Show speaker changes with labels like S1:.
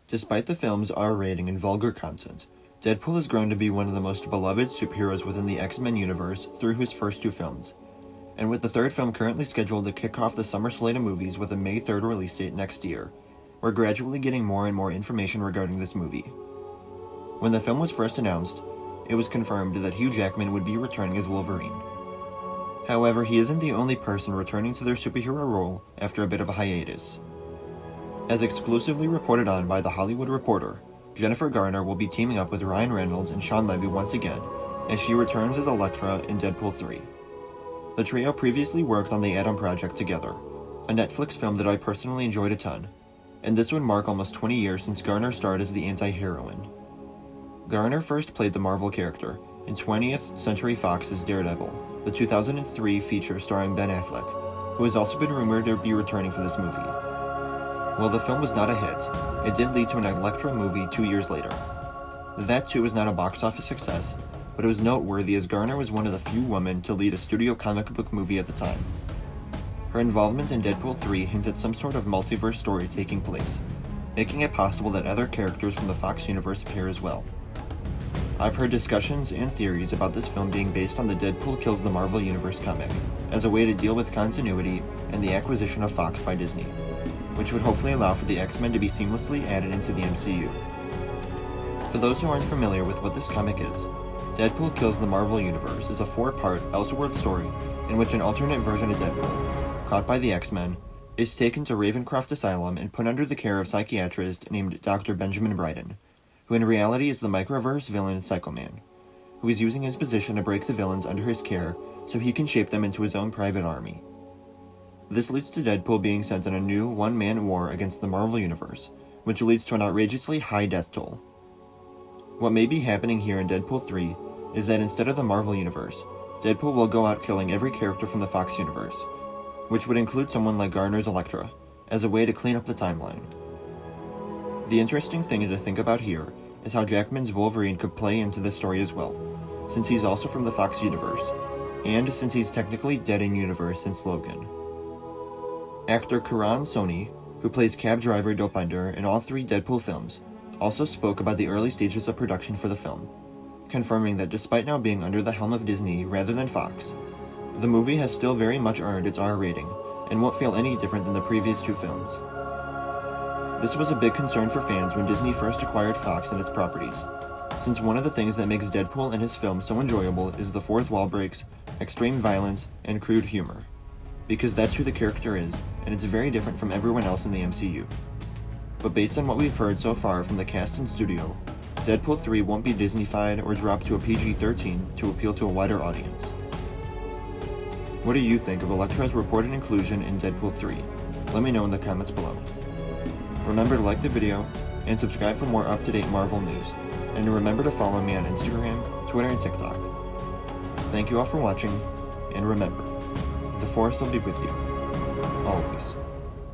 S1: Despite the film's R rating and vulgar content, Deadpool has grown to be one of the most beloved superheroes within the X-Men universe through his first two films. And with the third film currently scheduled to kick off the summer slate of movies with a May 3rd release date next year, we're gradually getting more and more information regarding this movie. When the film was first announced, it was confirmed that Hugh Jackman would be returning as Wolverine. However, he isn't the only person returning to their superhero role after a bit of a hiatus. As exclusively reported on by The Hollywood Reporter, Jennifer Garner will be teaming up with Ryan Reynolds and Sean Levy once again, as she returns as Elektra in Deadpool 3. The trio previously worked on The Atom Project together, a Netflix film that I personally enjoyed a ton, and this would mark almost 20 years since Garner starred as the anti-heroine. Garner first played the Marvel character in 20th Century Fox's Daredevil, the 2003 feature starring Ben Affleck, who has also been rumored to be returning for this movie. While the film was not a hit, it did lead to an Elektra movie 2 years later. That too was not a box office success, but it was noteworthy as Garner was one of the few women to lead a studio comic book movie at the time. Her involvement in Deadpool 3 hints at some sort of multiverse story taking place, making it possible that other characters from the Fox universe appear as well. I've heard discussions and theories about this film being based on the Deadpool Kills the Marvel Universe comic, as a way to deal with continuity and the acquisition of Fox by Disney, which would hopefully allow for the X-Men to be seamlessly added into the MCU. For those who aren't familiar with what this comic is, Deadpool Kills the Marvel Universe is a 4-part Elseworld story in which an alternate version of Deadpool, caught by the X-Men, is taken to Ravencroft Asylum and put under the care of a psychiatrist named Dr. Benjamin Bryden, who in reality is the microverse villain Psycho Man, who is using his position to break the villains under his care so he can shape them into his own private army. This leads to Deadpool being sent on a new one-man war against the Marvel Universe, which leads to an outrageously high death toll. What may be happening here in Deadpool 3 is that instead of the Marvel Universe, Deadpool will go out killing every character from the Fox Universe, which would include someone like Garner's Elektra, as a way to clean up the timeline. The interesting thing to think about here is how Jackman's Wolverine could play into this story as well, since he's also from the Fox universe, and since he's technically dead in universe since Logan. Actor Karan Soni, who plays cab driver Dopinder in all 3 Deadpool films, also spoke about the early stages of production for the film, confirming that despite now being under the helm of Disney rather than Fox, the movie has still very much earned its R rating and won't feel any different than the previous 2 films. This was a big concern for fans when Disney first acquired Fox and its properties, since one of the things that makes Deadpool and his film so enjoyable is the fourth wall breaks, extreme violence, and crude humor. Because that's who the character is, and it's very different from everyone else in the MCU. But based on what we've heard so far from the cast and studio, Deadpool 3 won't be Disney-fied or dropped to a PG-13 to appeal to a wider audience. What do you think of Elektra's reported inclusion in Deadpool 3? Let me know in the comments below. Remember to like the video, and subscribe for more up-to-date Marvel news, and remember to follow me on Instagram, Twitter, and TikTok. Thank you all for watching, and remember, the Force will be with you, always.